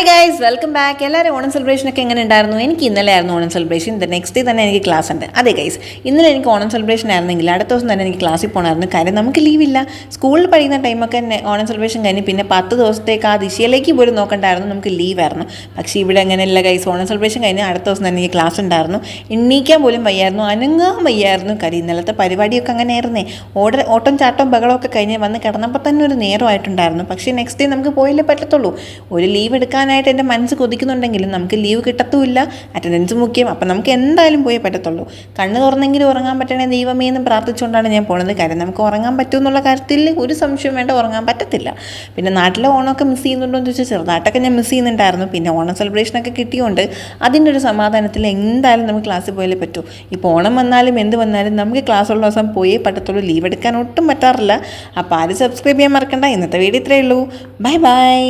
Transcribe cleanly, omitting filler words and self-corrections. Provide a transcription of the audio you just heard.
Hi guys, welcome back. എല്ലാവരും ഓണം സെലിബ്രേഷനൊക്കെ എങ്ങനെ ഉണ്ടായിരുന്നു? എനിക്ക് ഇന്നലെ ആയിരുന്നു ഓണം സെലിബ്രേഷൻ. നെക്സ്റ്റ് ഡേ തന്നെ എനിക്ക് ക്ലാസ് ഉണ്ട്. അതെ ഗൈസ്, ഇന്നലെ എനിക്ക് ഓണം സെലിബ്രേഷൻ ആയിരുന്നെങ്കിൽ അടുത്ത ദിവസം തന്നെ എനിക്ക് ക്ലാസ്സിൽ പോകണമായിരുന്നു. കാര്യം നമുക്ക് ലീവില്ല. സ്കൂളിൽ പഠിക്കുന്ന ടൈമൊക്കെ തന്നെ ഓണം സെലിബ്രേഷൻ കഴിഞ്ഞ് പിന്നെ 10 ദിവസത്തേക്ക് ആ ദിശയിലേക്ക് പോലും നോക്കണ്ടായിരുന്നു, നമുക്ക് ലീവായിരുന്നു. പക്ഷേ ഇവിടെ അങ്ങനെയല്ല ഗൈസ്. ഓണം സെലിബ്രേഷൻ കഴിഞ്ഞ് അടുത്ത ദിവസം തന്നെ എനിക്ക് ക്ലാസ് ഉണ്ടായിരുന്നു. എണ്ണീക്കാൻ പോലും വയ്യായിരുന്നു, അനങ്ങാൻ വയ്യായിരുന്നു. കാര്യം ഇന്നലത്തെ പരിപാടിയൊക്കെ അങ്ങനെ ആയിരുന്നേ. ഓട്ടം ചാട്ടവും ബഹളമൊക്കെ കഴിഞ്ഞ് വന്ന് കിടന്നപ്പോൾ തന്നെ ഒരു നേരമായിട്ടുണ്ടായിരുന്നു. പക്ഷേ നെക്സ്റ്റ് ഡേ നമുക്ക് പോയില്ലേ പറ്റത്തുള്ളൂ. ഒരു ലീവ് എടുക്കാനായിട്ട് എൻ്റെ മനസ്സ് കൊതിക്കുന്നുണ്ടെങ്കിലും നമുക്ക് ലീവ് കിട്ടത്തുമില്ല. അറ്റൻഡൻസ് മുഖ്യം. അപ്പം നമുക്ക് എന്തായാലും പോയേ പറ്റത്തുള്ളൂ. കണ്ണ് തുറന്നെങ്കിലും ഉറങ്ങാൻ പറ്റണേ ദൈവമേ എന്ന് പ്രാർത്ഥിച്ചുകൊണ്ടാണ് ഞാൻ പോണത്. കാര്യം നമുക്ക് ഉറങ്ങാൻ പറ്റുമെന്നുള്ള കാര്യത്തിൽ ഒരു സംശയം വേണ്ട, ഉറങ്ങാൻ പറ്റത്തില്ല. പിന്നെ നാട്ടിലെ ഓണമൊക്കെ മിസ് ചെയ്യുന്നുണ്ടോ എന്ന് ചോദിച്ചാൽ ചെറുതായിട്ടൊക്കെ ഞാൻ മിസ് ചെയ്യുന്നുണ്ടായിരുന്നു. പിന്നെ ഓണം സെലിബ്രേഷനൊക്കെ കിട്ടിയോണ്ട് അതിൻ്റെ ഒരു സമാധാനത്തിൽ എന്തായാലും നമുക്ക് ക്ലാസ്സിൽ പോയാലേ പറ്റൂ. ഇപ്പോൾ ഓണം വന്നാലും എന്ത് വന്നാലും നമുക്ക് ക്ലാസ് ഉള്ള ദിവസം പോയേ പറ്റത്തുള്ളൂ. ലീവ് എടുക്കാൻ ഒട്ടും പറ്റാറില്ല. അപ്പോൾ ആരും സബ്സ്ക്രൈബ് ചെയ്യാൻ മറക്കണ്ട. ഇന്നത്തെ വീഡിയോ ഇത്രയേ ഉള്ളൂ. Bye bye.